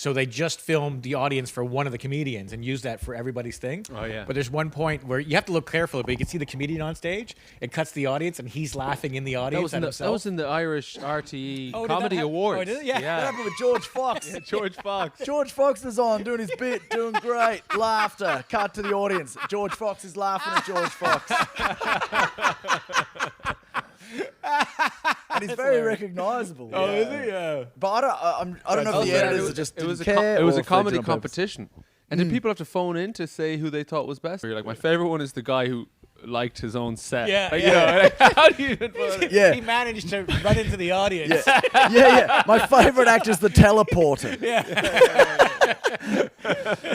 So they just filmed the audience for one of the comedians and used that for everybody's thing. Oh, yeah. But there's one point where you have to look carefully, but you can see the comedian on stage. It cuts the audience, and he's laughing in the audience at himself. That was in the Irish RTE Oh, did Comedy that Awards. Oh, did it? Yeah. That happened with George Fox. George Fox. George Fox is on doing his bit, doing great. Laughter. Cut to the audience. George Fox is laughing at George Fox. And he's very recognisable. Oh, is he? Yeah. But I don't know if the editors just It was didn't care. it was or a if they did comedy on purpose. competition. And then people have to phone in to say who they thought was best. You're like, my favorite one is the guy who liked his own set. Yeah, Like, yeah. You know, like, how do you even put it? Yeah. He managed to run into the audience. Yeah. My favourite actor's the teleporter.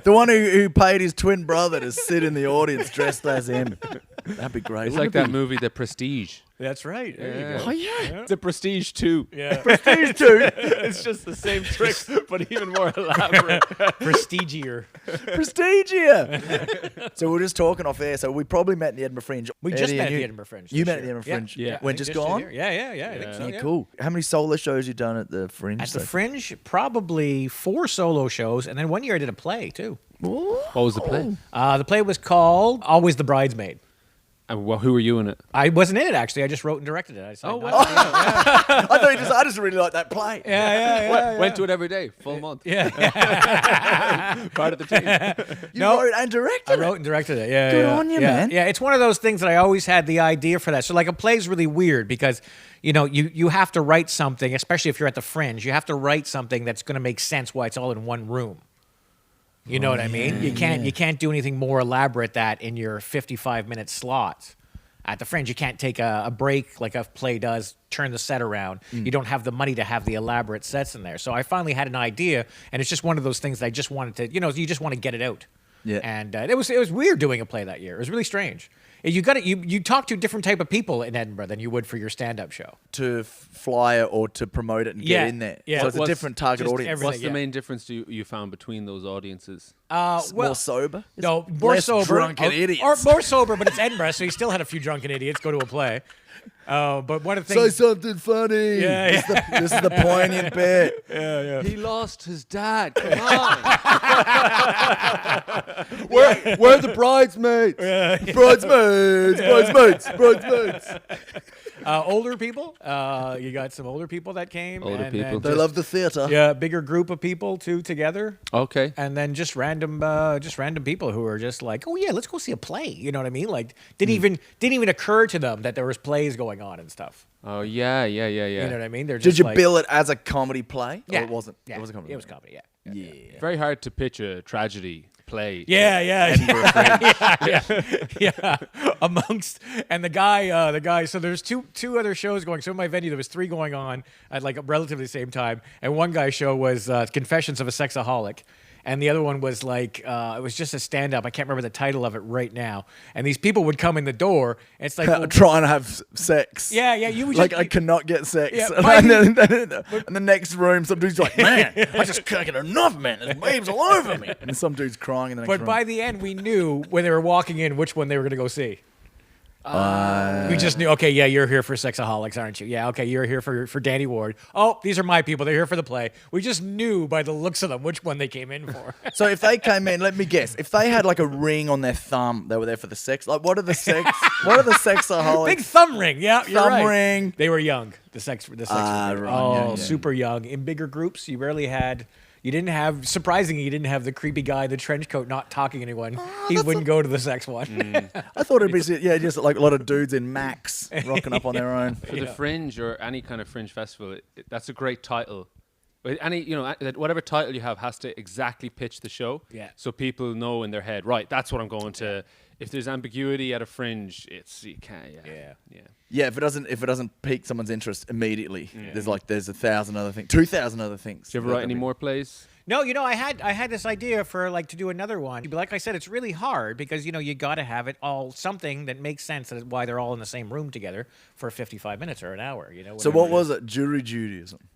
The one who paid his twin brother to sit in the audience dressed as him. That'd be great. It's like that movie, The Prestige. That's right. There you go. Oh, yeah. The Prestige 2. Yeah. Prestige too. It's just the same tricks, but even more elaborate. Prestigier. Prestigia. So we're just talking off air. So we probably met in the Edinburgh Fringe. We just Eddie met and at you- the Edinburgh Fringe. You this met at the year. Edinburgh Fringe. Yeah. When just gone? Yeah. I think so. Yeah, cool. How many solo shows you done at the Fringe? At the so Fringe, probably 4 solo shows, and then one year I did a play too. What was the play? The play was called Always the Bridesmaid. And who were you in it? I wasn't in it actually. I just wrote and directed it. I decided not to be in it. I just really like that play. Went to it every day, full month. Yeah. Part of the team. You No. wrote and directed I it. wrote and directed it. Yeah, Good yeah. on you, yeah. man. Yeah, it's one of those things that I always had the idea for that. So like a play's really weird because you have to write something, especially if you're at the Fringe. You have to write something that's going to make sense while it's all in one room. You know what I mean? You can't do anything more elaborate that in your 55-minute slots. At the Fringe, you can't take a break like a play does, turn the set around. You don't have the money to have the elaborate sets in there. So I finally had an idea, and it's just one of those things that I just wanted to, you just want to get it out. Yeah. And it was weird doing a play that year. It was really strange. You talk to a different type of people in Edinburgh than you would for your stand-up show. To fly it or to promote it and get in there. Yeah. So it's a What's different target just audience. everything. What's the Yeah. main difference you found between those audiences? More sober? No, more Less sober. drunken idiots. Or more sober, but it's Edinburgh, so you still had a few drunken idiots go to a play. But one of the Say things... something funny. Yeah, This is the poignant bit. He lost his dad. Come on. Where are the bridesmaids? Bridesmaids. older people. You got some older people that came. Older and people. then They just- love the theatre. Yeah, bigger group of people too together. Okay. And then just random people who are just like, oh yeah, let's go see a play. You know what I mean? Like didn't even occur to them that there was plays going on and stuff. Oh, yeah. You know what I mean? They're Did just you like, bill it as a comedy play? Yeah, Or it wasn't? Yeah, It was a comedy It was play. comedy. Yeah. Yeah. Very hard to pitch a tragedy play. Yeah. Amongst and the guy. So there's two other shows going. So in my venue there was 3 going on at like relatively the same time, and one guy's show was Confessions of a Sexaholic. And the other one was like, it was just a stand-up. I can't remember the title of it right now. And these people would come in the door, and it's like... well, Trying to have sex. yeah, you would Like, just... I cannot get sex. Yeah, and then in the next room, some dude's like, man, I just can't get enough, man. There's babes all over me. And some dude's crying in the next But room. by the end, we knew when they were walking in which one they were going to go see. We just knew, okay, yeah, you're here for Sexaholics, aren't you? Yeah, okay, you're here for Danny Ward. Oh, these are my people. They're here for the play. We just knew by the looks of them which one they came in for. So if they came in, let me guess, if they had like a ring on their thumb, they were there for the sex. Like, what are the sexaholics? Big thumb ring. Yeah, you're Thumb right. ring. They were young. The sex. Right, Oh, yeah. super young. In bigger groups, you rarely had. You didn't have. Surprisingly, you didn't have the creepy guy in the trench coat not talking to anyone. He wouldn't go to the sex one. I thought it'd be, just like a lot of dudes in Max rocking up on their own. For the Fringe or any kind of Fringe festival, that's a great title. But whatever title you have has to exactly pitch the show. Yeah. So people know in their head, right, that's what I'm going to. If there's ambiguity at a Fringe, you can't. Yeah. Yeah, if it doesn't pique someone's interest immediately, there's 1,000 other things, 2,000 other things. Did you ever write any more plays? No, I had this idea for to do another one. But like I said, it's really hard because you got to have it all something that makes sense. That is why they're all in the same room together for 55 minutes or an hour. So what was it? Jury duty or something?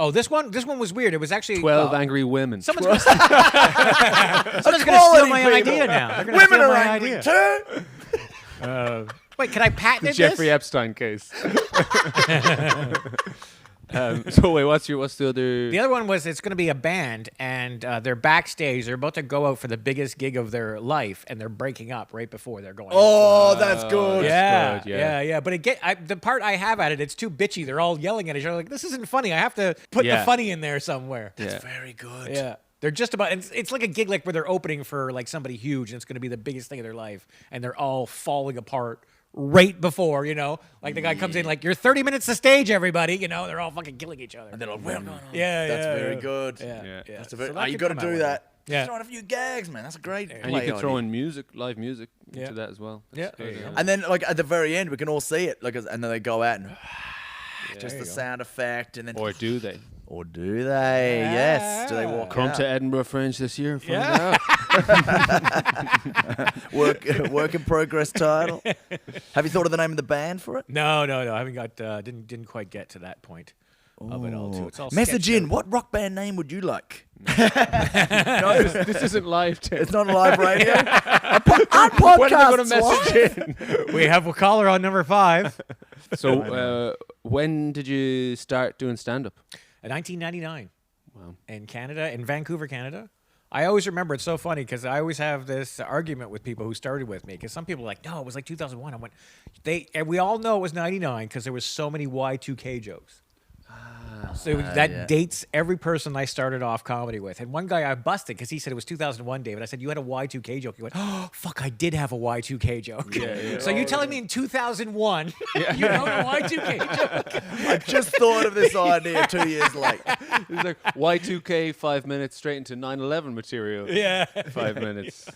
Oh, this one was weird. It was actually 12 Angry Women. Someone's going to steal my idea now. They're gonna Women steal are my angry idea. too. Wait, can I patent The this? Jeffrey Epstein case. So wait, what's the other? The other one was it's going to be a band, and they're backstage. They're about to go out for the biggest gig of their life, and they're breaking up right before they're going. Oh, that's good. Yeah, good, yeah. yeah. But the part I have at it, it's too bitchy. They're all yelling at each other like, "This isn't funny. I have to put the Yeah. funny in there somewhere." Yeah. Very good. Yeah. They're just about. It's like a gig like where they're opening for like somebody huge, and it's going to be the biggest thing of their life, and they're all falling apart right before, like the guy comes in like, "You're 30 minutes to stage, everybody," they're all fucking killing each other. And they're like, "What's going on?" Yeah, That's yeah, very yeah. good. Yeah, Yeah. yeah. That's a very. So that you could got to come out do one that. day. Yeah. Throwing a few gags, man. That's a great. And you can play throw idea. in music, live music Yeah. into that as well. Yeah. That's good, There you go. And then, like at the very end, we can all see it, and then they go out and just there the you go. sound effect, and then Or do they? or do they? Yes. Do they walk Come out? to Edinburgh Fringe this year and find Yeah. out. work in progress title. Have you thought of the name of the band for it? No. I haven't got. Didn't quite get to that point of it all. Too. It's all Message sketched in. out. What rock band name would you like? This isn't live, Tim. It's not live radio. Our When are they going podcast's to live. message in? We have a caller on number 5. So, when did you start doing stand-up? In 1999. Wow. In Canada, in Vancouver, Canada. I always remember, it's so funny because I always have this argument with people who started with me, because some people are like, no, it was like 2001. I went, and we all know it was 99 because there was so many Y2K jokes. So that dates every person I started off comedy with. And one guy I busted because he said it was 2001, David. I said, you had a Y2K joke. He went, oh, fuck, I did have a Y2K joke. Yeah. So you telling me in 2001, you know a Y2K joke? I just thought of this idea 2 years late. It's like Y2K 5 minutes straight into 9/11 material. Yeah. 5 minutes.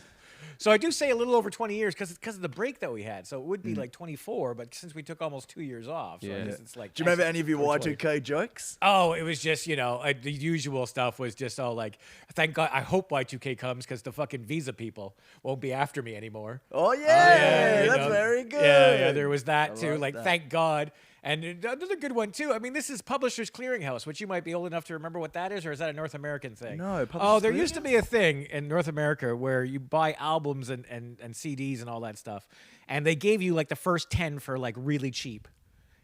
So I do say a little over 20 years because of the break that we had. So it would be like 24, but since we took almost 2 years off, so I Yeah. guess it's like. Do you remember any of your or 20. Y2K jokes? Oh, it was just, the usual stuff was just all like, thank God, I hope Y2K comes because the fucking visa people won't be after me anymore. Oh yeah, You that's know, very good. Yeah, there was that too. like Like, that. thank God. And another good one too. I mean, this is Publishers Clearinghouse, which you might be old enough to remember what that is, or is that a North American thing? No, Oh, Publishers there used to be a thing in North America where you buy albums and CDs and all that stuff, and they gave you like the first 10 for like really cheap,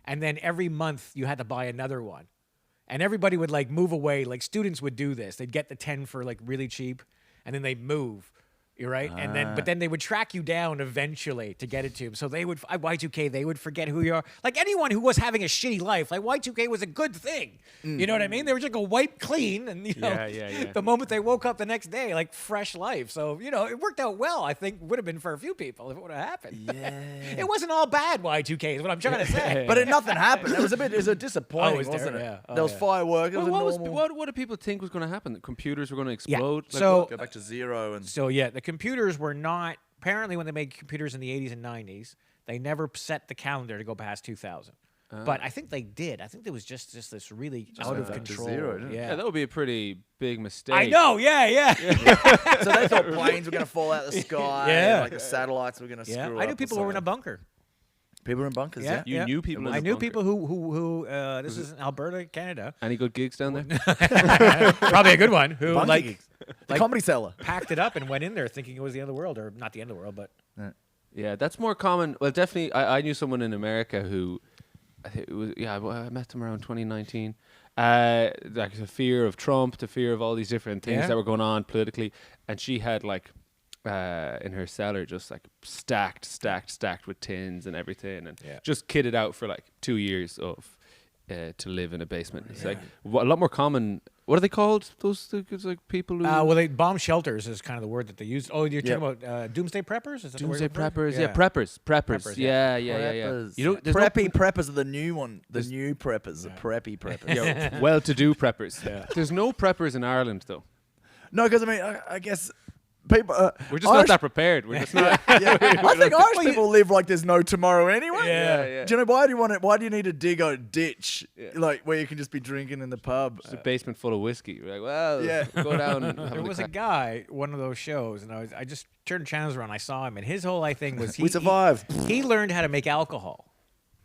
and then every month you had to buy another one, and everybody would like move away. Like students would do this. They'd get the 10 for like really cheap, and then they'd move. You're right, and then they would track you down eventually to get it to them. So they would Y2K. They would forget who you are. Like anyone who was having a shitty life, like Y2K was a good thing. You know what I mean? They were just gonna wipe clean, and Yeah. the moment they woke up the next day, like fresh life. So it worked out well. I think would have been for a few people if it would have happened. Yeah. It wasn't all bad Y2K is what I'm trying to say. But nothing happened. It was a disappointing, was there? wasn't it? Yeah. Oh, there was yeah. fireworks. It was Well, a normal. what did people think was going to happen? That computers were going to explode? Like, So- what? Go back to zero and. So yeah, the computers were not apparently when they made computers in the 80s and 90s, they never set the calendar to go past 2000. But I think they did. I think there was just this really out went of back to control. zero, didn't it? Yeah, that would be a pretty big mistake. I know. Yeah. So they thought planes were going to fall out of the sky. Yeah. And, like the satellites were going to Yeah. screw I up. knew or people who were in a something. bunker. People were in bunkers. Yeah. Yeah. You knew people in I a knew bunker. people who this is in Alberta, Canada. Any good gigs down there? Probably a good one. Who Bunker like gigs. The comedy cellar. packed it up and went in there thinking it was the end of the world, or not the end of the world, but Yeah, that's more common. Well, definitely, I knew someone in America who, I think it was, I met them around 2019. Like the fear of Trump, the fear of all these different things Yeah. that were going on politically, and she had like in her cellar just like stacked with tins and everything, and Yeah. just kitted out for like 2 years of to live in a basement. It's like a lot more common. What are they called? Those it's like people who well, they bomb shelters is kind of the word that they use. Oh, you're Yep. talking about doomsday preppers? Is that the word doomsday you're referring preppers. to? Yeah, preppers. Preppers, Yeah. Preppers. You know, there's no- preppy preppers are the new one. The new preppers. The preppy preppers. yeah, well-to-do preppers. Yeah. There's no preppers in Ireland though. No, because I mean, I guess people. We're just not that prepared. We're just not. Yeah. I think Irish people live like there's no tomorrow anyway. Yeah. Do you know why do you want it? Why do you need to dig a ditch like where you can just be drinking in the pub? It's a basement full of whiskey. We're like, well, Yeah. go down. And have There was a crack. guy, one of those shows, and I just turned channels around. I saw him, and his whole thing was We survived. He learned how to make alcohol.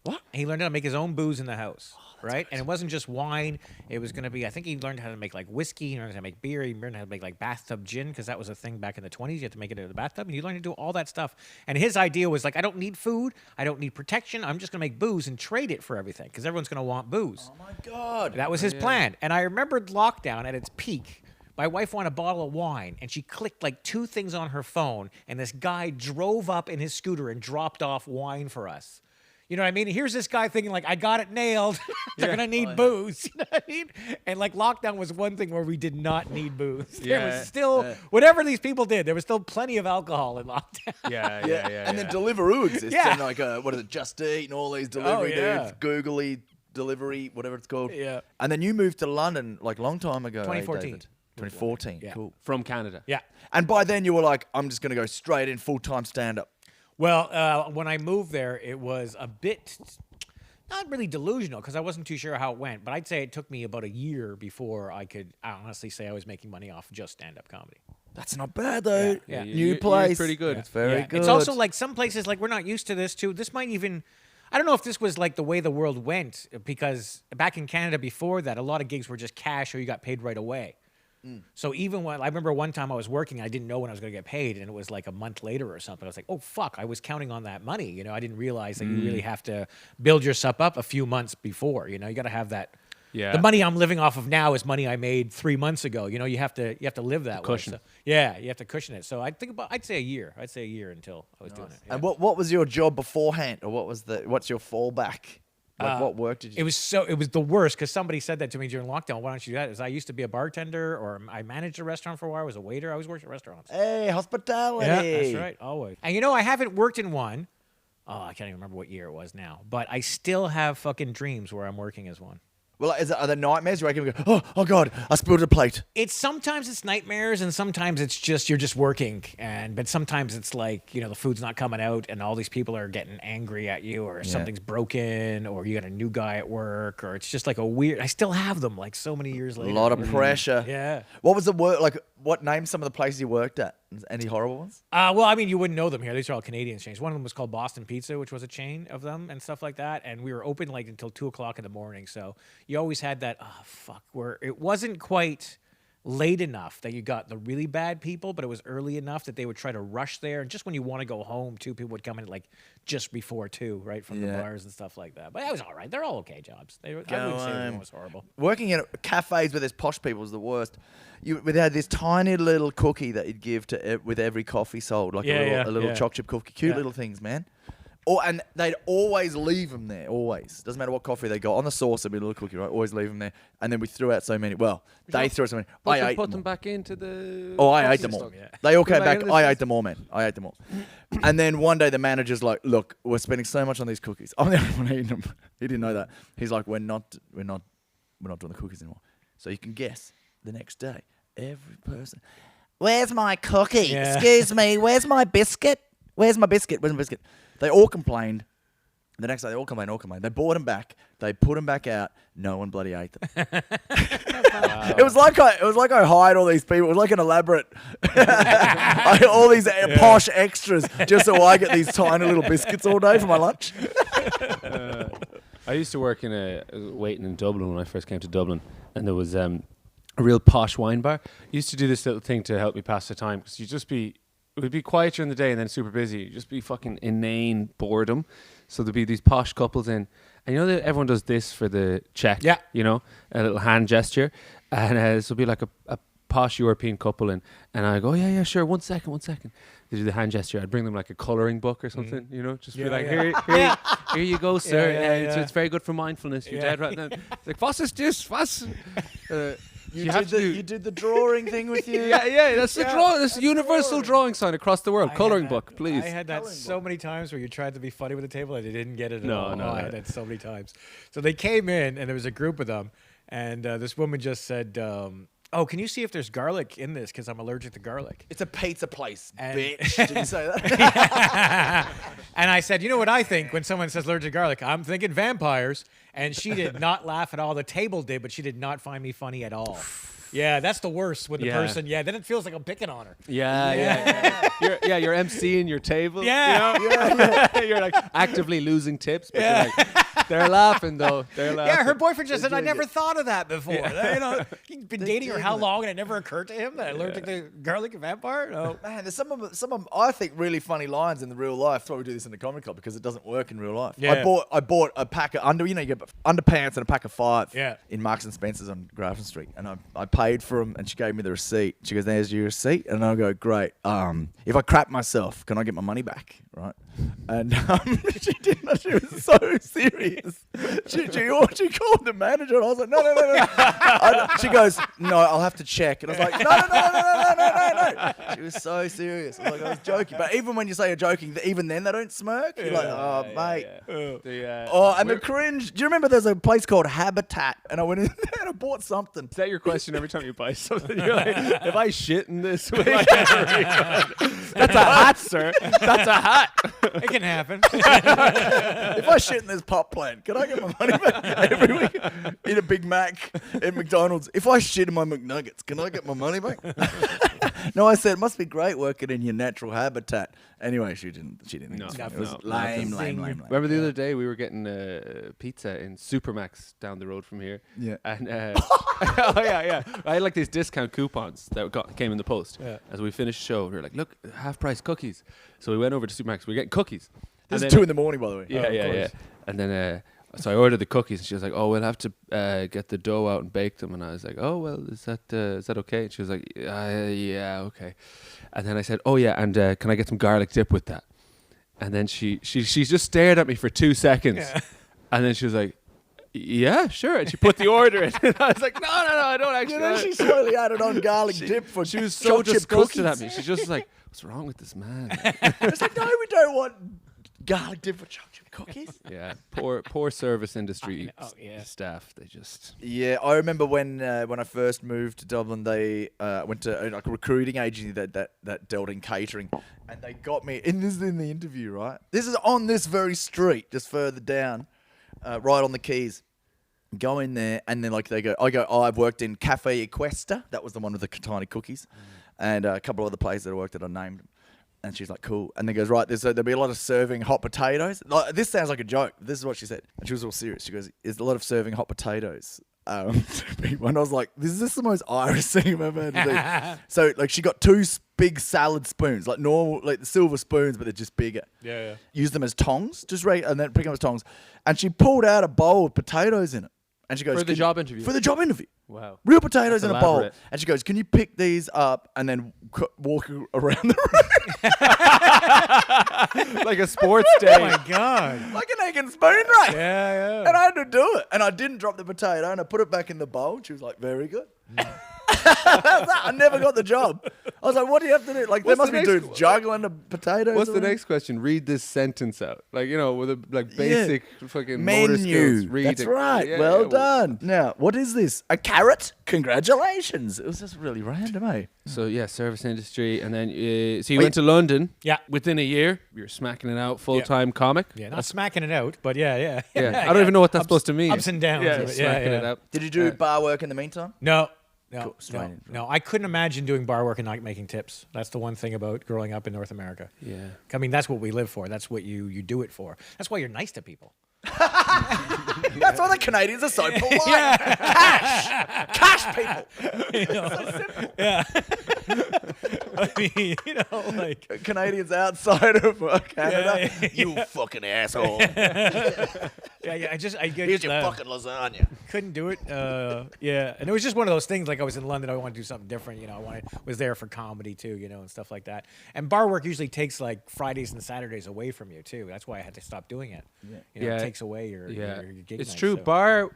What? He learned how to make his own booze in the house, right? And it wasn't just wine. It was going to be, I think he learned how to make like whiskey. He learned how to make beer. He learned how to make like bathtub gin because that was a thing back in the 20s. You had to make it in the bathtub. And he learned to do all that stuff. And his idea was like, I don't need food. I don't need protection. I'm just going to make booze and trade it for everything because everyone's going to want booze. Oh, my God. That was his plan. And I remembered lockdown at its peak. My wife wanted a bottle of wine, and she clicked like 2 things on her phone, and this guy drove up in his scooter and dropped off wine for us. You know what I mean? Here's this guy thinking like, I got it nailed. They're gonna need booze. You know what I mean? And like lockdown was one thing where we did not need booze. There was still whatever these people did. There was still plenty of alcohol in lockdown. Yeah. And then Deliveroo exists. Yeah. And like, what is it? Just Eat and all these delivery dudes. Googly delivery, whatever it's called. Yeah. And then you moved to London like a long time ago. 2014. David? 2014. Yeah. Cool. From Canada. Yeah. And by then you were like, I'm just gonna go straight in full-time stand-up. Well, when I moved there, it was a bit not really delusional because I wasn't too sure how it went. But I'd say it took me about a year before I could honestly say I was making money off just stand-up comedy. That's not bad though. Yeah. New place. You're pretty good. It's very Yeah. good. It's also like some places like we're not used to this too. This might even I don't know if this was like the way the world went because back in Canada before that, a lot of gigs were just cash or you got paid right away. So even when I remember one time I was working, I didn't know when I was going to get paid, and it was like a month later or something. I was like, "Oh fuck!" I was counting on that money. You know, I didn't realize that you really have to build yourself up a few months before. You know, you got to have that. Yeah. The money I'm living off of now is money I made 3 months ago. You know, you have to live that way. cushion. So, yeah, you have to cushion it. So I'd say a year. I'd say a year until I was doing it. Yeah. And what was your job beforehand, or what's your fallback? Like what work did you? It was the worst because somebody said that to me during lockdown. Why don't you do that? Is I used to be a bartender or I managed a restaurant for a while. I was a waiter. I always worked at restaurants. Hey, hospitality. Yeah, that's right. Always. And you know, I haven't worked in one. Oh, I can't even remember what year it was now. But I still have fucking dreams where I'm working as one. Well, are there nightmares? You wake up and go, oh God, I spilled a plate. Sometimes it's nightmares and sometimes it's just you're just working but sometimes it's like, you know, the food's not coming out and all these people are getting angry at you or something's broken or you got a new guy at work or it's just like I still have them like so many years later. A lot of pressure. Yeah. What was the work like? What named some of the places you worked at? Any horrible ones? Well, I mean, you wouldn't know them here. These are all Canadian chains. One of them was called Boston Pizza, which was a chain of them and stuff like that. And we were open like until 2:00 in the morning. So you always had that, where it wasn't quite late enough that you got the really bad people, but it was early enough that they would try to rush there. And just when you want to go home, too, people would come in like just before 2, right, from the bars and stuff like that. But that was all right. They're all okay jobs. I wouldn't say one was horrible. Working in cafes where there's posh people is the worst. We had this tiny little cookie that you'd give with every coffee sold, like a little chocolate chip cookie. Cute little things, man. And they'd always leave them there, always. Doesn't matter what coffee they got. On the sauce, there'd be a little cookie, right? Always leave them there. And then we threw out so many. Well, they threw out so many. I ate put them them back into the. Oh, I ate them all. Yeah. They all came back back. into I the ate them all, man. I ate them all. And then one day the manager's like, "Look, we're spending so much on these cookies. I'm the only one eating them." He didn't know that. He's like, "We're not doing the cookies anymore." So you can guess the next day, every person, "Where's my cookie? Yeah. Excuse me. Where's my biscuit? Where's my biscuit? Where's my biscuit?" They all complained. The next day, they all complained. They bought them back. They put them back out. No one bloody ate them. It was like I hired all these people. It was like an elaborate, all these posh extras just so I get these tiny little biscuits all day for my lunch. I used to work waiting in Dublin when I first came to Dublin, and there was a real posh wine bar. I used to do this little thing to help me pass the time because it would be quiet during the day and then super busy. You'd just be fucking inane boredom. So there'd be these posh couples in. And you know that everyone does this for the check? Yeah. You know, a little hand gesture. And so it'd be like a posh European couple in. And I go, yeah, sure, one second. They do the hand gesture. I'd bring them like a colouring book or something, you know, just be like, here you go, sir. It's very good for mindfulness. You're dead right now. It's like, was ist das? Was? You did the drawing thing with you. Yeah, that's the drawing. That's the universal drawing sign across the world. Colouring book, please. I had that so many times where you tried to be funny with the table and they didn't get it at all. No. I had that so many times. So they came in and there was a group of them, and this woman just said, "Oh, can you see if there's garlic in this? Because I'm allergic to garlic." It's a pizza place, And- bitch. Did you say that? And I said, "You know what I think when someone says allergic to garlic? I'm thinking vampires." And she did not laugh at all. The table did, but she did not find me funny at all. Yeah, that's the worst with the Yeah. person. Yeah, then it feels like I'm picking on her. You're emceeing your table. Yeah. You know? You're like actively losing tips, but you're like, they're laughing though. They're laughing. Yeah, her boyfriend just said, I never thought of that before. You know, he's been dating her how long, and it never occurred to him that I learned the garlic vampire? No. Man, there's some of I think really funny lines in the real life. That's why we do this in the comedy club, because it doesn't work in real life. Yeah. I bought a pack of you get underpants and a pack of 5 Yeah. in Marks and Spencer's on Grafton Street, and I paid for them, and she gave me the receipt. She goes, "There's your receipt," and I go, "Great. If I crap myself, can I get my money back?" Right? And she didn't. She was so serious. She called the manager, and I was like, "No." She goes, "No, I'll have to check." And I was like, "No." She was so serious. I was joking. But even when you say you're joking, even then they don't smirk. You're like, "Oh, mate." The cringe. Do you remember there's a place called Habitat, and I went in there and I bought something. Is that your question every time you buy something? You're like, if I shit in this, will I get a refund? That's a hat, sir. That's a hat. It can happen. If I shit in this pop plant, can I get my money back every week? Eat a Big Mac at McDonald's. If I shit in my McNuggets, can I get my money back? No, I said it must be great working in your natural habitat. Anyway, she didn't. No, think it no, was no. lame. Remember the other day we were getting pizza in Supermax down the road from here. Yeah. And oh yeah. I had like these discount coupons that came in the post. Yeah. As we finished the show, we were like, look, half price cookies. So we went over to Supermax. We were getting cookies. This And is then- 2 in the morning, by the way. Yeah. And then so I ordered the cookies, and she was like, "Oh, we'll have to get the dough out and bake them." And I was like, "Oh, well, is that okay?" And she was like, "Yeah, okay." And then I said, "Oh yeah, and can I get some garlic dip with that?" And then she just stared at me for 2 seconds, and then she was like, "Yeah, sure." And she put the order in, and I was like, "No, I don't actually." You know, she slowly added on garlic dip for She was so chocolate chip disgusted cookies. at me. She just was like, "What's wrong with this man?" It's like, no, we don't want garlic dip for chocolate chip cookies. Yeah, poor service industry yeah. staff. They just Yeah, I remember when I first moved to Dublin, they went to like a recruiting agency that dealt in catering, and they got me. And this is in the interview, right? This is on this very street, just further down, right on the quays. Go in there, and then like I go, "Oh, I've worked in Cafe Equesta." That was the one with the tiny cookies, and a couple of other places that I worked at. I named them. And she's like, "Cool." And then goes, "Right, there'll be a lot of serving hot potatoes." Like, this sounds like a joke. This is what she said. And she was all serious. She goes, "There's a lot of serving hot potatoes." To people. And I was like, "This is the most Irish thing I've ever heard to do." So, like, she got 2 big salad spoons, like normal, like the silver spoons, but they're just bigger. Yeah. Use them as tongs, and then pick them as tongs. And she pulled out a bowl with potatoes in it. And she goes, For the job interview? For the job interview. wow. Real potatoes That's in a bowl. elaborate. And she goes, "Can you pick these up and then walk around the room?" Like a sports Oh day. my God. Like an egg and spoon race. Yeah. And I had to do it. And I didn't drop the potato, and I put it back in the bowl. She was like, "Very good." I never got the job. I was like, "What do you have to do?" Like, there What's must the be next dudes juggling the potatoes. What's the around. next question? Read this sentence out. Like, you know, with a basic fucking Menu. motor skills. Read That's it. right. Yeah, well yeah. done. Now, what is this? A carrot? Congratulations. It was just really random, eh? So, yeah, service industry. And then, so you went to London. Yeah. Within a year, you're smacking it out, full-time comic. Yeah, not smacking it out, but yeah. Yeah. I don't even know what that's supposed to mean. Ups and downs. Yeah, of it. smacking it out. Did you do bar work in the meantime? No. Cool. Straight No, I couldn't imagine doing bar work and not making tips. That's the one thing about growing up in North America. Yeah. I mean, that's what we live for. That's what you do it for. That's why you're nice to people. That's why the Canadians are so polite. Cash people. You know? Yeah. I mean, you know, like Canadians outside of Canada. Yeah. You fucking asshole. yeah. I Here's your fucking lasagna. couldn't do it. Yeah, and it was just one of those things. Like I was in London, I wanted to do something different. You know, was there for comedy too. You know, and stuff like that. And bar work usually takes like Fridays and Saturdays away from you too. That's why I had to stop doing it. You know, Yeah. it takes away your gig It's night, true. so. Bar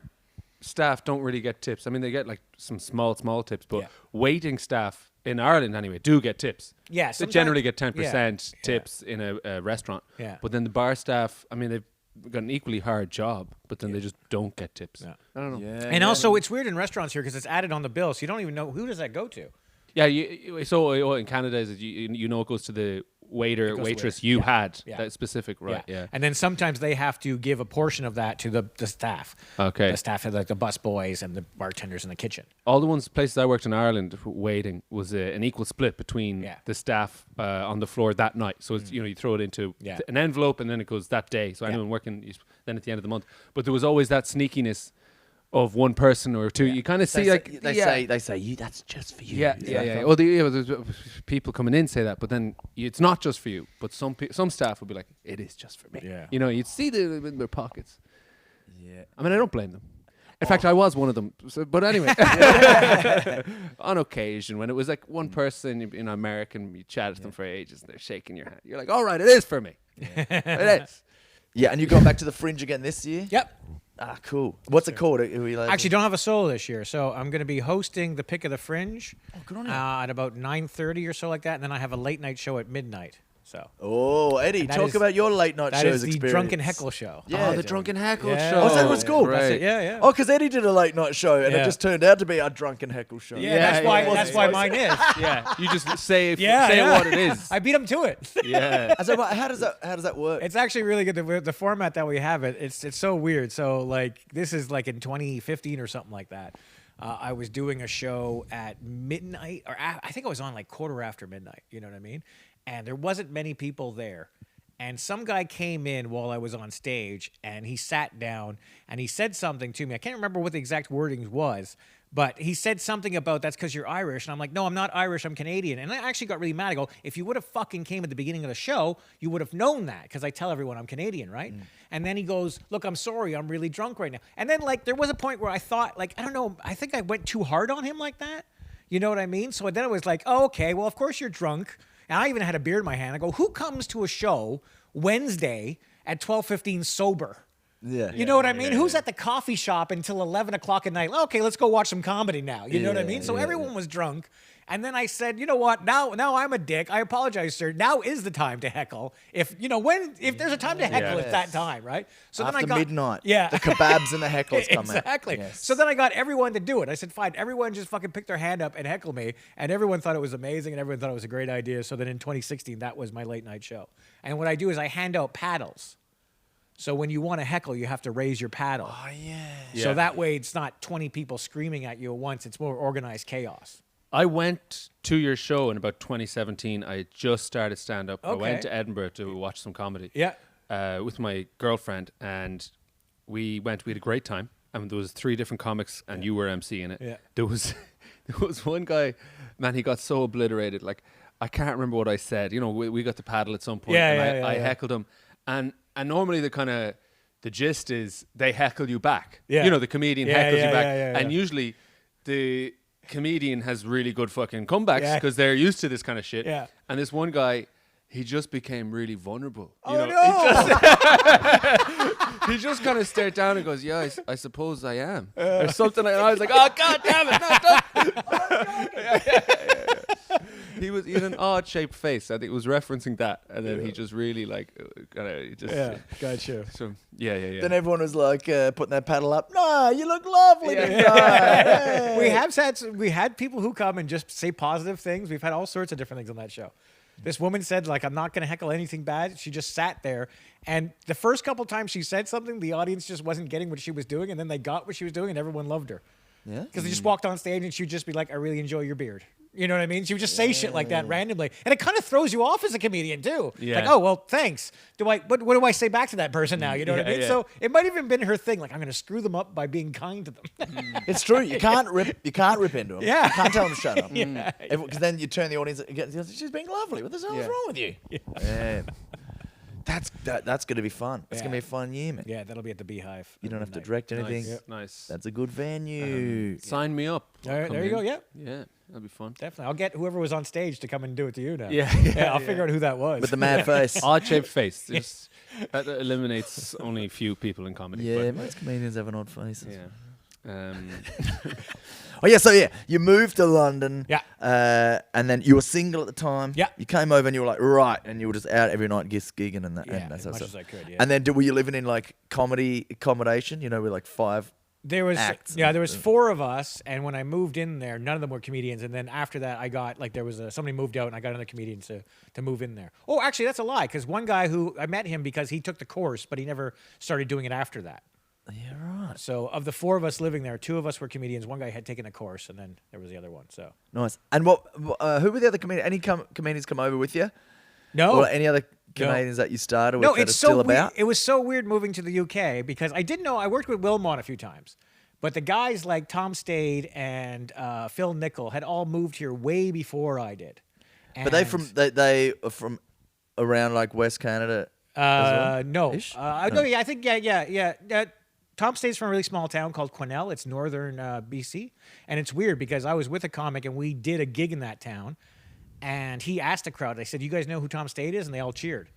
staff don't really get tips. I mean, they get like some small tips, but Yeah. waiting staff in Ireland anyway do get tips. Yeah, they sometimes- generally get 10% yeah. tips in a restaurant. Yeah. But then the bar staff, I mean, they've got an equally hard job, but then they just don't get tips. Yeah. I don't know. And also, it's weird in restaurants here because it's added on the bill, so you don't even know who does that go to. Yeah, so in Canada, is it you know it goes to the waiter, goes to waitress waiter. you Yeah. had. Yeah. That specific, right? Yeah. And then sometimes they have to give a portion of that to the staff. Okay. The staff, like the bus boys and the bartenders in the kitchen. All the places I worked in Ireland waiting was an equal split between Yeah. the staff on the floor that night. So it's, you throw it into Yeah. an envelope and then it goes that day. So anyone working then at the end of the month. But there was always that sneakiness of one person or two. You kind of see they say you. That's just for you. Yeah. Well, there's people coming in say that, but then it's not just for you. But some staff will be like, it is just for me. Yeah. You'd see them in their pockets. Yeah. I mean, I don't blame them. In fact, I was one of them. So, but anyway, on occasion, when it was like one person in American, you chat to them for ages, and they're shaking your hand. You're like, all right, it is for me. It is. Yeah, and you going back to the Fringe again this year? Yep. Ah, cool. What's it called? Are we like Actually, don't have a solo this year, so I'm going to be hosting the Pick of the Fringe good on you. at about 9:30 or so like that, and then I have a late night show at midnight. So Oh, Eddie, And that talk is- about your late night that shows is the experience. Drunken Heckle show. Yeah, the Drunken Heckle Yeah. show. Oh, is that what's called? That's Right. it. Yeah. Oh, because Eddie did a late night show, and it Yeah. just turned out to be our Drunken Heckle show. Yeah, that's why mine is. Yeah, you just say Yeah. what it is. I beat him to it. Yeah. So how does that work? It's actually really good. The format that we have it's so weird. So like this is like in 2015 or something like that. I was doing a show at midnight, or I think I was on like quarter after midnight. You know what I mean? And there wasn't many people there. And some guy came in while I was on stage, and he sat down and he said something to me. I can't remember what the exact wording was, but he said something about that's because you're Irish. And I'm like, no, I'm not Irish. I'm Canadian. And I actually got really mad. I go, if you would have fucking came at the beginning of the show, you would have known that because I tell everyone I'm Canadian, right? And then he goes, look, I'm sorry. I'm really drunk right now. And then like there was a point where I thought like, I don't know, I think I went too hard on him like that. You know what I mean? So then it was like, oh, okay, well, of course you're drunk. And I even had a beer in my hand. I go, who comes to a show Wednesday at 12:15 sober? Yeah. You know what I mean? Who's at the coffee shop until 11 o'clock at night? Okay, let's go watch some comedy now. You know what I mean? So everyone was drunk. And then I said, you know what? Now I'm a dick. I apologize, sir. Now is the time to heckle. If there's a time to heckle, it's that time, right? So After then I got midnight. Yeah. The kebabs and the heckles come out. Exactly. Yes. So then I got everyone to do it. I said, fine, everyone just fucking pick their hand up and heckle me. And everyone thought it was amazing and everyone thought it was a great idea. So then in 2016, that was my late night show. And what I do is I hand out paddles. So when you want to heckle, you have to raise your paddle. Oh, yeah. So that way it's not 20 people screaming at you at once. It's more organized chaos. I went to your show in about 2017. I had just started stand up. I Okay. went to Edinburgh to watch some comedy. Yeah. With my girlfriend, and we had a great time. And there was 3 different comics, and you were emceeing it. Yeah. There was one guy, man, he got so obliterated. Like I can't remember what I said. We got the paddle at some point, and I heckled him. And normally the gist is they heckle you back. Yeah. The comedian Yeah, heckles yeah, you back, yeah. and usually the comedian has really good fucking comebacks Yeah. because they're used to this kind of shit. Yeah. And this one guy, he just became really vulnerable. No. He just kind of stared down and goes, "Yeah, I suppose I am," or something. And I was like, "Oh God damn it! No, don't." He had an odd-shaped face. I think it was referencing that, and then he just really Gotcha. So yeah. Then everyone was like putting their paddle up. No, you look lovely tonight. We had people who come and just say positive things. We've had all sorts of different things on that show. This woman said, like, I'm not going to heckle anything bad. She just sat there. And the first couple times she said something, the audience just wasn't getting what she was doing. And then they got what she was doing and everyone loved her. Yeah. Because they just walked on stage and she would just be like, I really enjoy your beard. You know what I mean? She would just say shit like that randomly. And it kind of throws you off as a comedian too. Yeah. Like, oh, well, thanks. What do I say back to that person now? You know what I mean? Yeah. So it might have even been her thing. Like, I'm going to screw them up by being kind to them. It's true. You can't rip into them. Yeah. You can't tell them to shut up. Yeah. Because then you turn the audience against. She's being lovely. What the hell is wrong with you? Yeah. That's going to be fun. It's going to be a fun year, man. Yeah, that'll be at the Beehive. You don't have to direct anything. Nice. Nice. That's a good venue. Sign me up. All right, I'll there come you go. in. Yeah, Yeah, that'll be fun. definitely. I'll get whoever was on stage to come and do it to you now. Yeah, I'll figure out who that was. With the mad face. Odd-shaped face. Just, that eliminates only a few people in comedy. Yeah, but most comedians have an odd face. yeah. Oh yeah, so yeah, you moved to London. Yeah. And then you were single at the time. Yeah. You came over and you were like, right, and you were just out every night gigging and that. Yeah, and that as sort of much stuff. as I could, yeah. And then were you living in like comedy accommodation? With like 5 There was acts. there was 4 of us, and when I moved in there, none of them were comedians. And then after that, I got there was somebody moved out, and I got another comedian to move in there. Oh, actually, that's a lie, because one guy who I met him because he took the course, but he never started doing it after that. Yeah, right. So of the 4 of us living there, 2 of us were comedians. One guy had taken a course, and then there was the other one. So Nice. And who were the other comedians? Any comedians come over with you? no, Or any other Canadians that you started with no, that it's are so still weird. about? It was so weird moving to the UK because I didn't know. I worked with Wilmot a few times, but the guys like Tom Stade and Phil Nickel had all moved here way before I did. But they are from around like West Canada. as well? No. Ish? No, yeah, I think, yeah. Tom stays from a really small town called Quesnel. It's northern BC. And it's weird because I was with a comic and we did a gig in that town. And he asked the crowd, I said, you guys know who Tom Stade is? And they all cheered.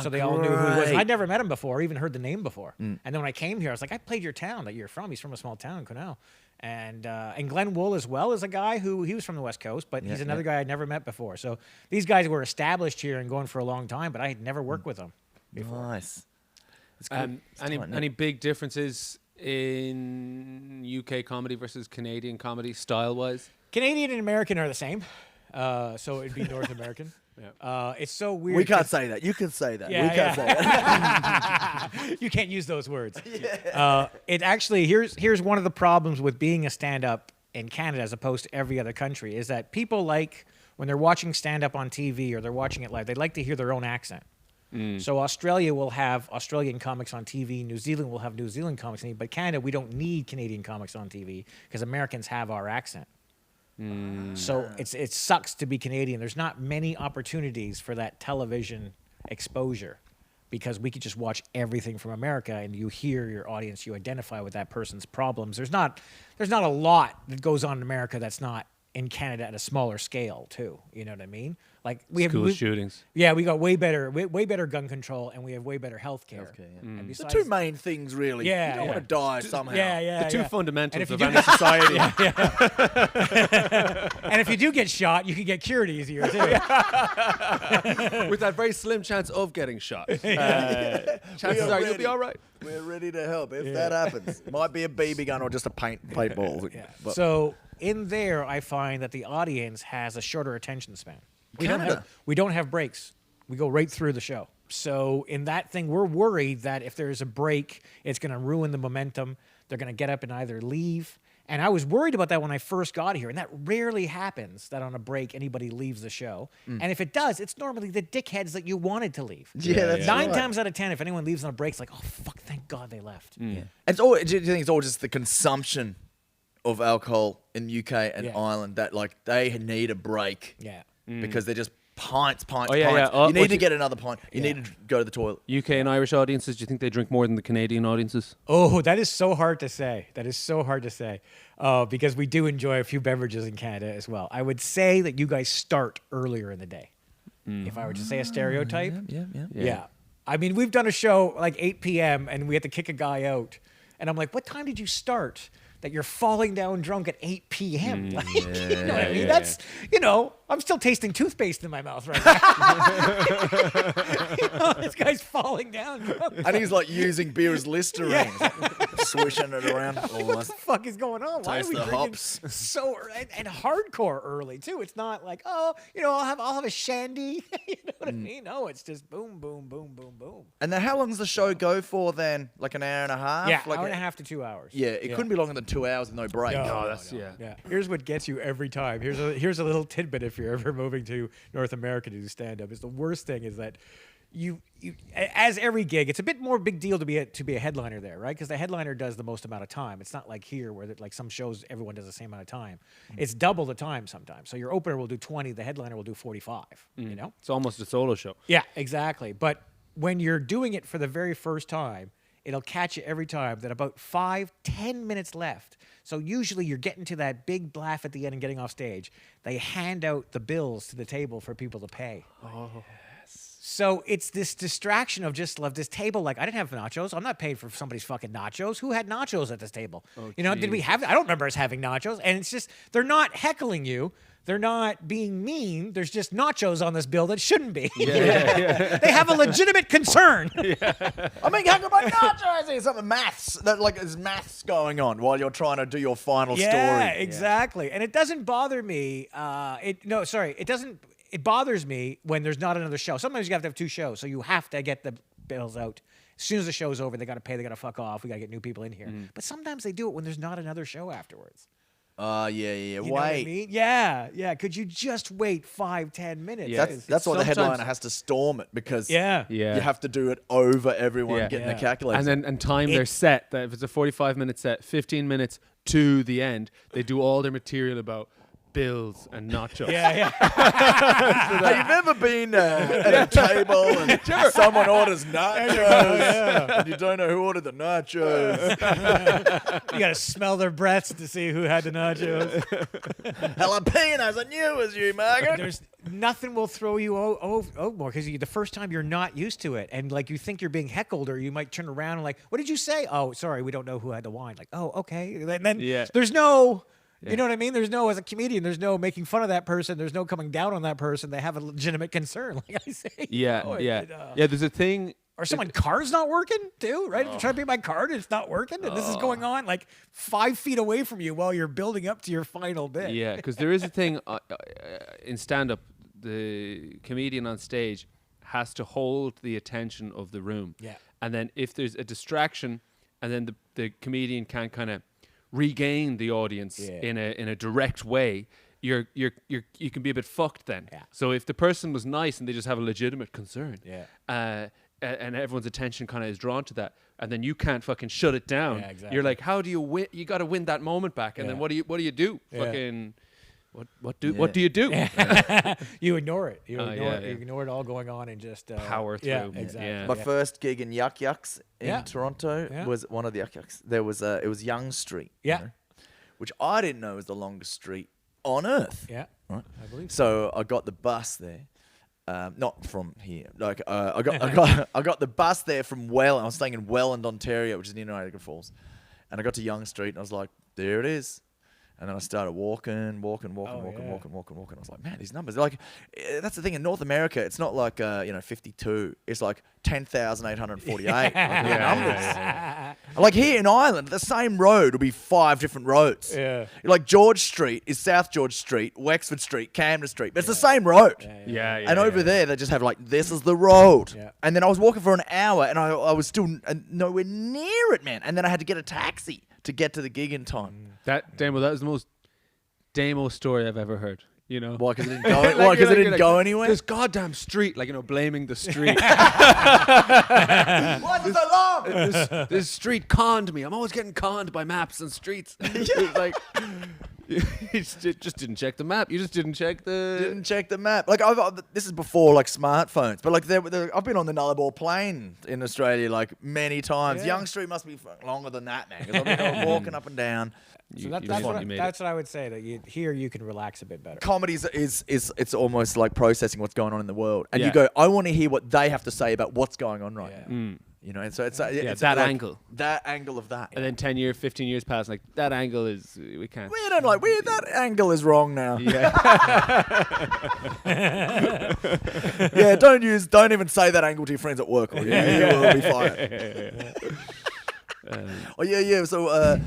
So they all knew who he was. great. I'd never met him before, or even heard the name before. And then when I came here, I was like, I played your town that you're from. He's from a small town in Quesnel. And Glenn Wool as well is a guy who, he was from the West Coast, but he's another guy I'd never met before. So these guys were established here and going for a long time, but I had never worked with them before. Nice. It's good. It's tight-knit. Any big differences in UK comedy versus Canadian comedy style-wise? Canadian and American are the same. So it'd be North American. It's so weird. We can't 'cause- say that. You can say that. Yeah, we can't say that. You can't use those words. It actually here's one of the problems with being a stand-up in Canada as opposed to every other country is that people like when they're watching stand-up on TV or they're watching it live, they like to hear their own accent. So Australia will have Australian comics on TV, New Zealand will have New Zealand comics on TV, but Canada, we don't need Canadian comics on TV because Americans have our accent. So it sucks to be Canadian. There's not many opportunities for that television exposure because we could just watch everything from America and you hear your audience, you identify with that person's problems. There's not a lot that goes on in America that's not in Canada at a smaller scale too. You know what I mean? Like School shootings. Yeah, we got way better gun control and we have way better healthcare. And The besides, two main things, really. Yeah, You don't yeah. want to die somehow. yeah, The two yeah. fundamentals And if of you any society. And if you do get shot, you can get cured easier too. With that very slim chance of getting shot. Chances are you'll be all right. We're ready to help if that happens. Might be a BB gun or just a paintball. Yeah. But So in there, I find that the audience has a shorter attention span. We Canada. don't have breaks. We go right through the show. So in that thing, we're worried that if there's a break, it's going to ruin the momentum. They're going to get up and either leave. And I was worried about that when I first got here. And that rarely happens that on a break, anybody leaves the show. And if it does, it's normally the dickheads that you wanted to leave. yeah, that's Nine right. times out of 10, if anyone leaves on a break, it's like, oh, fuck, thank God they left. It's all. Do you think it's all just the consumption of alcohol in UK and Yeah. Ireland that like they need a break Yeah. because they're just pints. Oh, yeah, pints. yeah. You need What to you- get another pint. You need to go to the toilet. UK and Irish audiences, do you think they drink more than the Canadian audiences? Oh, that is so hard to say. That is so hard to say because we do enjoy a few beverages in Canada as well. I would say that you guys start earlier in the day. If I were to say a stereotype. Yeah. I mean, we've done a show like 8 p.m. and we had to kick a guy out. And I'm like, what time did you start? That you're falling down drunk at 8 p.m. Like, you know what I mean? That's, I'm still tasting toothpaste in my mouth right now. This guy's falling down drunk. And he's like using beer as Listerine, swishing it around. Oh, What the fuck is going on? Why are Taste we the drinking hops. so and hardcore early too? It's not like I'll have a shandy. You know what I mean? No, it's just boom, boom, boom, boom, boom. And then how long does the show go for then? Like an hour and a half? Yeah, like hour and a half to 2 hours. Yeah, it couldn't be longer than 2 hours with no break. Yeah. Here's what gets you every time. Here's a little tidbit if you're ever moving to North America to do stand up. Is the worst thing is that you as every gig, it's a bit more big deal to be a headliner there, right? Because the headliner does the most amount of time. It's not like here where like some shows everyone does the same amount of time. It's double the time sometimes. So your opener will do 20, the headliner will do 45. You know? It's almost a solo show. Yeah, exactly. But when you're doing it for the very first time, it'll catch you every time that about 5-10 minutes left. So usually you're getting to that big laugh at the end and getting off stage. They hand out the bills to the table for people to pay. So it's this distraction of just love this table. Like I didn't have nachos. I'm not paying for somebody's fucking nachos. Who had nachos at this table? Did we have? I don't remember us having nachos. And it's just they're not heckling you. They're not being mean. There's just nachos on this bill that shouldn't be. Yeah. They have a legitimate concern. I mean, how come I nachos? There's something maths. There's maths going on while you're trying to do your final story. Yeah, exactly. And it doesn't bother me. It doesn't. It bothers me when there's not another show. Sometimes you have to have two shows, so you have to get the bills out. As soon as the show's over, they got to pay. They got to fuck off. We got to get new people in here. But sometimes they do it when there's not another show afterwards. Yeah. You know what I mean? Yeah. Could you just wait 5-10 minutes? Yeah. That's why the Sometimes- headliner has to storm it because you have to do it over everyone getting the calculator. And time they're set. That if it's a 45-minute set, 15 minutes to the end, they do all their material about bills and nachos. Yeah. Have you ever been at a table and someone orders nachos and you don't know who ordered the nachos? You got to smell their breaths to see who had the nachos. Jalapenos, I knew it was you, Margaret. There's nothing will throw you more because the first time you're not used to it, and like you think you're being heckled, or you might turn around and like, what did you say? Oh, sorry, we don't know who had the wine. Like, oh, okay. And then there's no. You know what I mean? There's no, as a comedian, there's no making fun of that person. There's no coming down on that person. They have a legitimate concern, like I say. There's a thing. Or someone's car's not working too, right? If you try to pay my card, it's not working, and this is going on like 5 feet away from you while you're building up to your final bit. Yeah, because there is a thing in stand-up. The comedian on stage has to hold the attention of the room. Yeah. And then if there's a distraction, and then the comedian can kind of regain the audience in a direct way, you can be a bit fucked then. Yeah. So if the person was nice and they just have a legitimate concern, and everyone's attention kind of is drawn to that, and then you can't fucking shut it down. Yeah, exactly. You're like, how do you win? You got to win that moment back, and then what do you do? Yeah. Fucking. What do you do? You ignore it. You yeah. ignore it all going on and just Power through. Yeah, exactly. Yeah. My first gig in Yuck Yucks in Yeah. Toronto Yeah. was one of the Yuck Yucks. There was it was Yonge Street, Yeah. which I didn't know was the longest street on earth. Yeah, Right. I believe. So I got the bus there, not from here. Like I got the bus there from Welland. I was staying in Welland, Ontario, which is near Niagara Falls, and I got to Yonge Street and I was like, there it is. And then I started walking. I was like, man, these numbers. Like, that's the thing in North America. It's not like 52. It's like 10,848. Like, numbers. Like here in Ireland, the same road will be 5 different roads. Yeah. Like George Street is South George Street, Wexford Street, Camden Street, but it's the same road. Yeah. And over there, they just have like, this is the road. Yeah. And then I was walking for an hour, and I was still nowhere near it, man. And then I had to get a taxi to get to the gig in time. That was the most Damo story I've ever heard. You know Why? Because it didn't go. Why? Because it didn't go anywhere. This goddamn street, blaming the street. Why is it so long? this street conned me. I'm always getting conned by maps and streets. It's like you just didn't check the map. You just didn't check the map. Like this is before like smartphones, but like I've been on the Nullarbor Plain in Australia like many times. Yeah. Yonge Street must be longer than that, man. Because I've been walking up and down. So that's what I would say. That here you can relax a bit better. Comedy is it's almost like processing what's going on in the world, and Yeah. you go, I want to hear what they have to say about what's going on right Yeah. now. You know, and so it's that like angle. that angle of that. And then 10 years, 15 years pass, like that angle is we can't. We don't like that angle is wrong now. Yeah. Yeah, don't even say that angle to your friends at work, or you will be fired. Oh yeah. So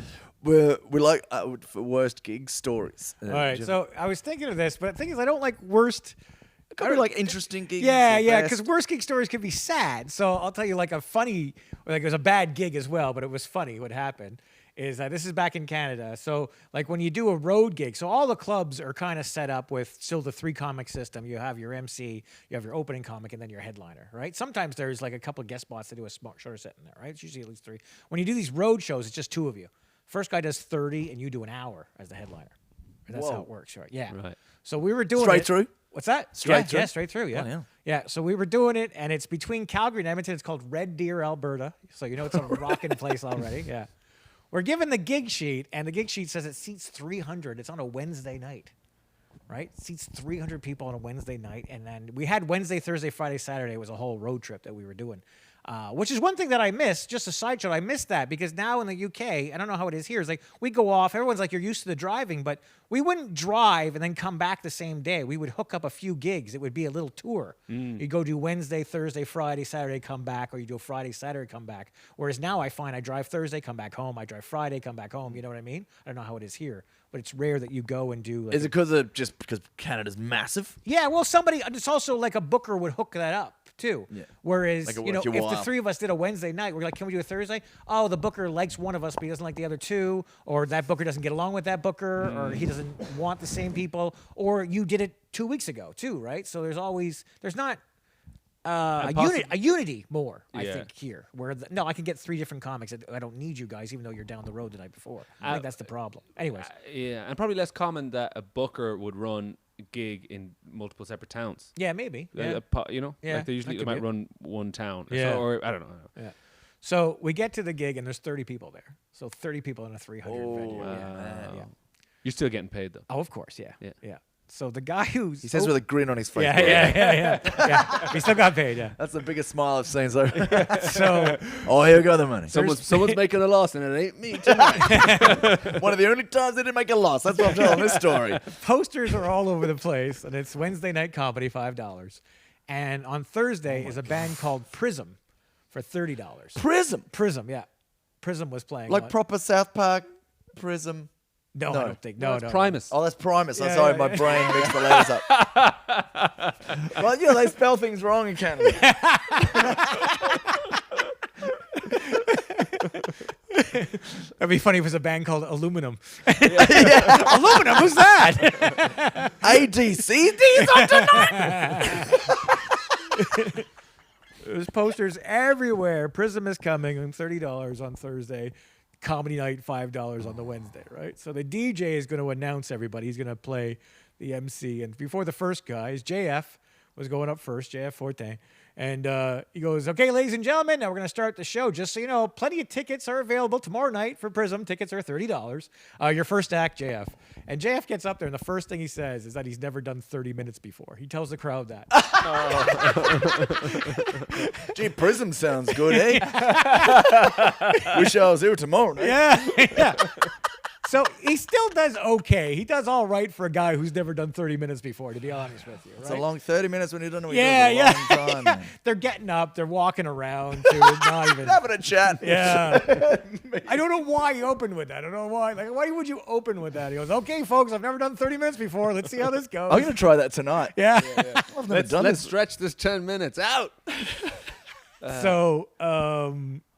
we're like for worst gig stories. All right. So I was thinking of this, but the thing is, I don't like worst. Could be like interesting gigs. Yeah, or because best. worst gig stories can be sad. So I'll tell you like a funny, like it was a bad gig as well, but it was funny. What happened is this is back in Canada. So like when you do a road gig, so all the clubs are kind of set up with still the 3 comic system. You have your MC, you have your opening comic, and then your headliner, right? Sometimes there's like a couple of guest spots that do a shorter set in there, right? It's usually at least 3. When you do these road shows, it's just 2 of you. First guy does 30, and you do an hour as the headliner. And that's how it works, right? Yeah. Right. So we were doing Straight through? What's that? Straight through? Yeah, straight through, yeah. Oh, yeah. Yeah, so we were doing it, and it's between Calgary and Edmonton. It's called Red Deer, Alberta. So you know it's a rocking place already. Yeah. We're given the gig sheet, and the gig sheet says it seats 300. It's on a Wednesday night. right? Seats 300 people on a Wednesday night. And then we had Wednesday, Thursday, Friday, Saturday. It was a whole road trip that we were doing, which is one thing that I miss. Just a side note, I miss that because now in the UK, I don't know how it is here. It's like we go off. Everyone's like, you're used to the driving, but we wouldn't drive and then come back the same day. We would hook up a few gigs. It would be a little tour. You go do Wednesday, Thursday, Friday, Saturday, come back, or you do Friday, Saturday, come back. Whereas now I find I drive Thursday, come back home. I drive Friday, come back home. You know what I mean? I don't know how it is here, but it's rare that you go and do. Like, Is it because Canada's massive? yeah, well, somebody. It's also like a booker would hook that up too. Yeah. Whereas Like it you know, worked if your the while. three of us did a Wednesday night, we're like, can we do a Thursday? Oh, the booker likes one of us, but he doesn't like the other two, or that booker doesn't get along with that booker, or he doesn't want the same people, or you did it 2 weeks ago too, right? So there's not. A unity more, I Yeah. think, here. Where I can get 3 different comics. I don't need you guys, even though you're down the road the night before. I think that's the problem. Anyways, Yeah, and probably less common that a booker would run a gig in multiple separate towns. yeah, maybe. Yeah. You know, Yeah, like they that could might be it. run one town. Yeah. Or I don't know. Yeah. So we get to the gig and there's 30 people there. So 30 people in a 300 venue. Oh, Yeah. man. Yeah. You're still getting paid though. Oh, of course. Yeah. Yeah. Yeah. So the guy who's He says with a grin on his face. yeah, yeah. He still got paid. Yeah. That's the biggest smile I've seen. So, So oh, here we go, the money. Someone's making a loss, and it ain't me tonight. One of the only times they didn't make a loss. That's what I'm telling this story. posters are all over the place, and it's Wednesday night comedy, $5, and on Thursday is a band called Prism for $30. Prism. Prism, yeah. Prism was playing. Like on- proper South Park Prism. No, no. I don't think. No, no. Primus. Oh, that's Primus. I'm Yeah, sorry, yeah, my yeah. brain mixed the letters up. Well, yeah, they spell things wrong in Canada. That'd be funny if it was a band called Aluminum. Aluminum, who's that? ADCD's on tonight. There's posters everywhere. Prism is coming on $30 on Thursday. Comedy night, $5 on the Wednesday, right? So the DJ is going to announce everybody. He's going to play the MC. And before the first guys, JF was going up first, JF Forte. And he goes, okay, ladies and gentlemen, now we're going to start the show. Just so you know, plenty of tickets are available tomorrow night for Prism. Tickets are $30. Your first act, JF. And JF gets up there, and the first thing he says is that he's never done 30 minutes before. He tells the crowd that. Gee, Prism sounds good, eh? Wish I was here tomorrow night. Yeah. So he still does okay. He does all right for a guy who's never done 30 minutes before, to be honest with you. Right? It's a long 30 minutes when you don't know what yeah, you're doing. It's a long time. yeah. Man. They're getting up. They're walking around. Too. Not even. Having a chat. Yeah. I don't know why he opened with that. I don't know why. Like, why would you open with that? He goes, okay, folks, I've never done 30 minutes before. Let's see how this goes. I'm going to try that tonight. Yeah. I've never done Let's this. stretch this 10 minutes out. So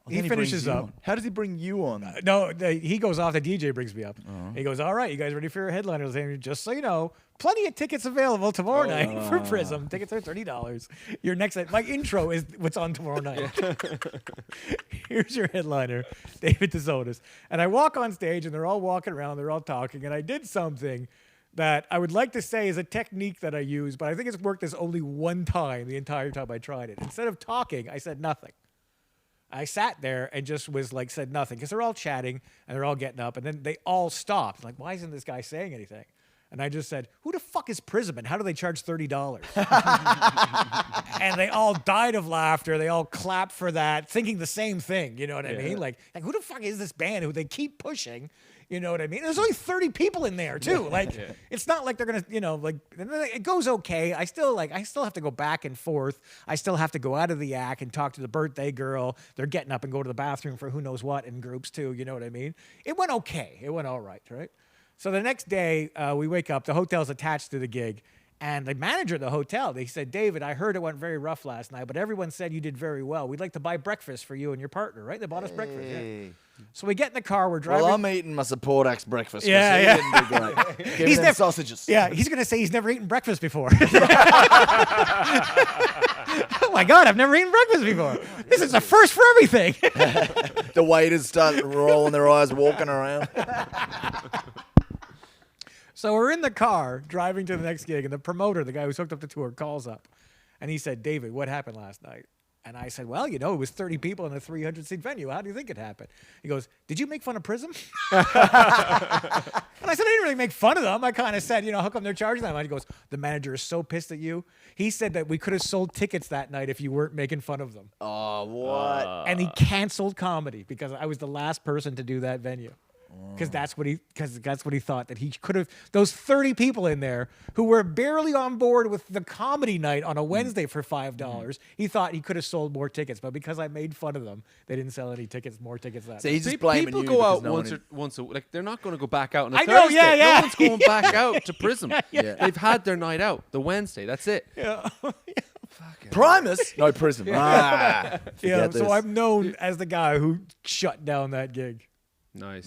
he Then finishes brings you up. on. How does he bring you on? No, he goes off. The DJ brings me up. He goes, all right, you guys ready for your headliner? And just so you know, plenty of tickets available tomorrow night for Prism. Tickets are $30. Your next, my intro is what's on tomorrow night. Here's your headliner, David Tsonos. And I walk on stage, and they're all walking around. They're all talking. And I did something that I would like to say is a technique that I use, but I think it's worked this only one time the entire time I tried it. Instead of talking, I said nothing. I sat there and just was like, said nothing because they're all chatting and they're all getting up and then they all stopped. Like, why isn't this guy saying anything? And I just said, who the fuck is Prism and how do they charge $30? And they all died of laughter. They all clapped for that, thinking the same thing. You know what I mean? Like, who the fuck is this band who they keep pushing? You know what I mean? There's only 30 people in there too. Like, it's not like they're gonna, like it goes okay. I still have to go back and forth. I still have to go out of the act and talk to the birthday girl. They're getting up and go to the bathroom for who knows what in groups too. You know what I mean? It went okay. It went all right, right? So the next day we wake up. The hotel's attached to the gig. And the manager of the hotel, they said, David, I heard it went very rough last night, but everyone said you did very well. We'd like to buy breakfast for you and your partner, right? They bought us breakfast. Yeah. So we get in the car. We're driving. Well, I'm eating my support act's breakfast. 'cause Yeah, he yeah. didn't do great. Give me He's them never- sausages. Yeah, he's going to say he's never eaten breakfast before. Oh, my God, I've never eaten breakfast before. This is a first for everything. The waiters start rolling their eyes, walking around. So we're in the car driving to the next gig, and the promoter, the guy who's hooked up the tour, calls up. And he said, David, what happened last night? And I said, well, it was 30 people in a 300-seat venue. How do you think it happened? He goes, did you make fun of Prism? And I said, I didn't really make fun of them. I kind of said, how come they're charging that much? He goes, the manager is so pissed at you. He said that we could have sold tickets that night if you weren't making fun of them. Oh, what? And he canceled comedy because I was the last person to do that venue. Because that's what he thought, that he could have, those 30 people in there who were barely on board with the comedy night on a Wednesday for $5, he thought he could have sold more tickets, but because I made fun of them, they didn't sell any tickets, more tickets that So night. he's just blaming People you go out because once like they're not going to go back out on a I know, Thursday. yeah, yeah. No one's going back out to Prism. Yeah. They've had their night out. The Wednesday, that's it. Yeah. Primus? No, Prism. Yeah, Forget so this. I'm known as the guy who shut down that gig. Nice.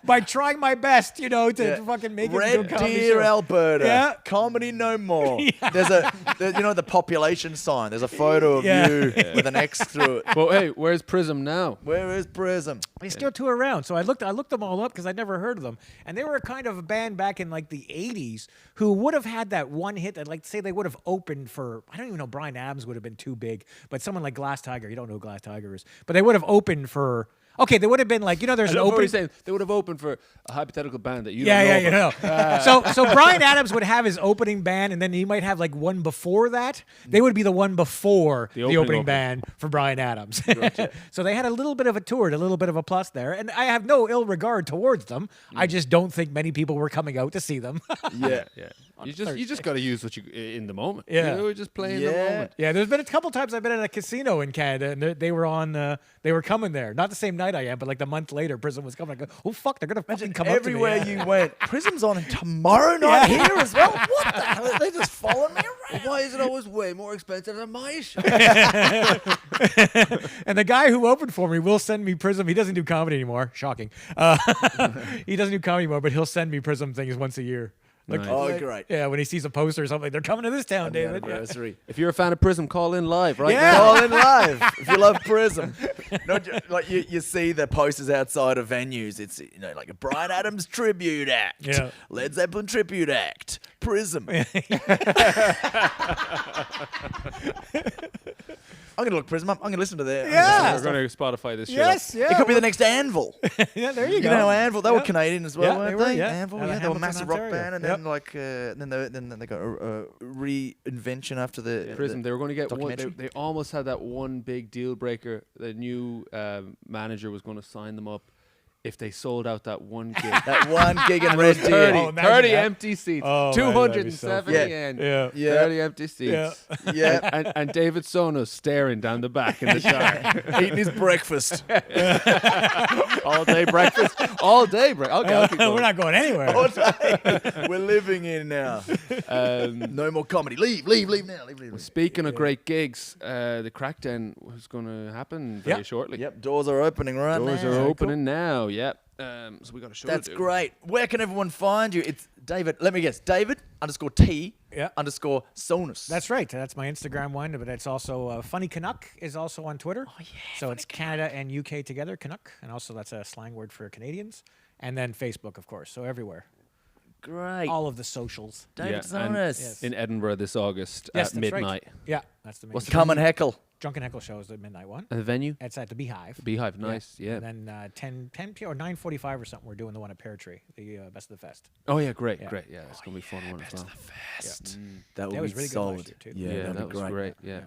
By trying my best, to fucking make it into a Red comedy Deer, show. Alberta. Yeah. Comedy no more. There's the population sign. There's a photo of Yeah. you with an X through it. Well, hey, where's Prism now? Where is Prism? They still tour around. So I looked them all up because I'd never heard of them. And they were a kind of a band back in like the 80s who would have had that one hit that, like, say they would have opened for, I don't even know, Bryan Adams would have been too big, but someone like Glass Tiger, you don't know who Glass Tiger is, but they would have opened for, okay, they would have been like, there's an open. Saying they would have opened for a hypothetical band that you Yeah, don't know yeah, about. So Bryan Adams would have his opening band, and then he might have like one before that. They would be the one before the opening band for Bryan Adams. So they had a little bit of a tour, a little bit of a plus there, and I have no ill regard towards them. I just don't think many people were coming out to see them. Yeah. Yeah. You just got to use what you in the moment. Yeah. Just play in the Yeah. moment. Yeah, there's been a couple times I've been at a casino in Canada, and they were on. They were coming there, not the same night I am, but like the month later, Prism was coming. I go, oh fuck, they're gonna fucking come Everywhere up to me. you went, Prism's on tomorrow night here as well. What the hell? They just following me around. Why is it always way more expensive than my show? And the guy who opened for me will send me Prism. He doesn't do comedy anymore. Shocking. He doesn't do comedy anymore, but he'll send me Prism things once a year. Like, Nice. Oh, great. Yeah, when he sees a poster or something, they're coming to this town, David. Yeah. Anniversary. If you're a fan of Prism, call in live right Yeah. now. Call in live if you love Prism. Like you see the posters outside of venues. It's like a Bryan Adams tribute act, Yeah. Led Zeppelin tribute act, Prism. I'm gonna look Prism up. I'm gonna listen to their. Yeah. We're going to Spotify this shit Yes, yeah. It could be the next Anvil. Yeah, there you You go. know Anvil? They were Yeah. Canadian as well, Yeah, weren't they were, they? yeah. Anvil, Out of yeah, they were a Hamilton, massive rock Ontario. band, and then they got a reinvention after the Prism. They were going to get one. documentary. They almost had that one big deal breaker. The new manager was going to sign them up if they sold out that one gig. That one gig in Red 30, Deer. Oh, imagine 30 that. empty seats. Oh, man, that'd be so 270 fun. and Yeah. Yeah. 30 empty seats. Yeah. Yeah, And David Tsonos staring down the back in the dark. eating his breakfast. All day breakfast. All day breakfast. Okay, I'll keep going. We're not going anywhere. All day. We're living in now. No more comedy. Leave now. Leave. Speaking of great gigs, the Crackdown was going to happen very Yep. shortly. Yep, doors are opening right now. Doors are opening now. Yep. So we got a show That's to do. great. Where can everyone find you? It's David. Let me guess. David _T Yeah. _Tsonos. That's right. That's my Instagram one, but it's also Funny Canuck is also on Twitter. Oh, yeah. So it's Canada and UK together, Canuck. And also that's a slang word for Canadians. And then Facebook, of course. So everywhere. great. All of the socials. David and Tsonos. Yes. in Edinburgh this August Yes, at that's right. midnight. Yeah, that's the main. What's the Come and heckle. Drunken Heckle show is the midnight one. And the venue? It's at the Beehive. Beehive, nice. Yeah. And then 10 p.m. or 9:45 or something. We're doing the one at Pear Tree, the Best of the Fest. Oh yeah, great, Yeah. great. Yeah, it's gonna be a fun one as well. That That would was be really good solid. last year, too. Yeah, Yeah, that'd that be was great. great. Yeah.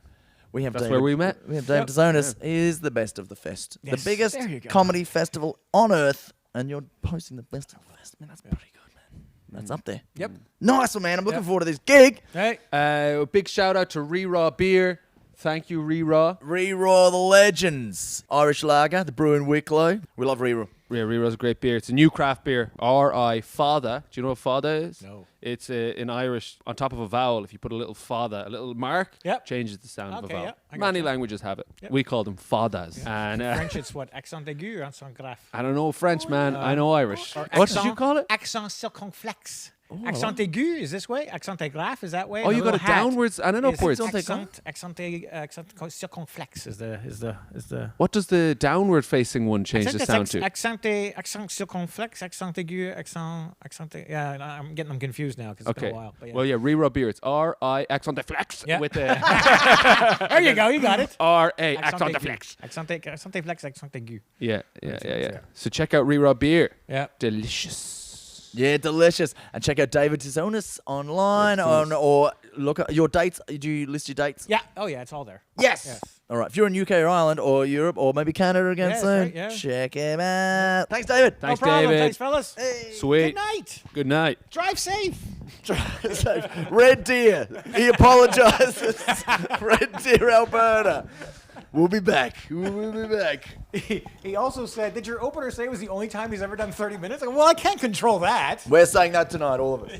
We have That's David, where we met. We have David Tsonos. He is the best of the fest. Yes, The biggest there you go. comedy festival on earth, and you're hosting the best of the fest. Man, that's pretty good, man. That's up there. Yep. Nice one, man. I'm looking Yep. forward to this gig. Hey. A big shout out to Re-Raw Beer. Thank you, Re-Raw. Re-Raw the Legends. Irish lager, the brew in Wicklow. We love Re-Raw. Yeah, Re-Raw's a great beer. It's a new craft beer. R.I. Fada. Do you know what Fada is? No. It's in Irish, on top of a vowel, if you put a little Fada, a little mark, Yep. changes the sound of a Okay, vowel. yeah, I Many gotcha. languages have it. Yep. We call them Fadas. And French, it's what? Accent aigu or accent grave? I don't know French, man. I know Irish. Or What did you call it? Accent circonflexe. Accent aigu is this way. Accent grave is that way. Oh, and you the got a little hat downwards and an is upwards. Accent circonflexe is the. What does the downward facing one change the sound to? Accent circonflexe, accent aigu, accent. Yeah, I'm getting them confused now because it's been a while. But yeah. Well, yeah, re-rub beer. It's R-I accent flex with the there you go. You got it. R-A accent flex. Accent flex, accent aigu. Yeah. So check out re-rub beer. Yeah. Delicious. Yeah, delicious. And check out David Tsonos online or look at your dates. Do you list your dates? Yeah. Oh yeah, it's all there. Yes. All right. If you're in UK or Ireland or Europe or maybe Canada again Yeah, soon, right, yeah. check him out. Thanks, David. Thanks, no problem. David. Thanks, fellas. Sweet. Good night. Good night. Drive safe. Red Deer. He apologizes. Red Deer, Alberta. We'll be back. He also said, did your opener say it was the only time he's ever done 30 minutes? Well, I can't control that. We're saying that tonight, all of us.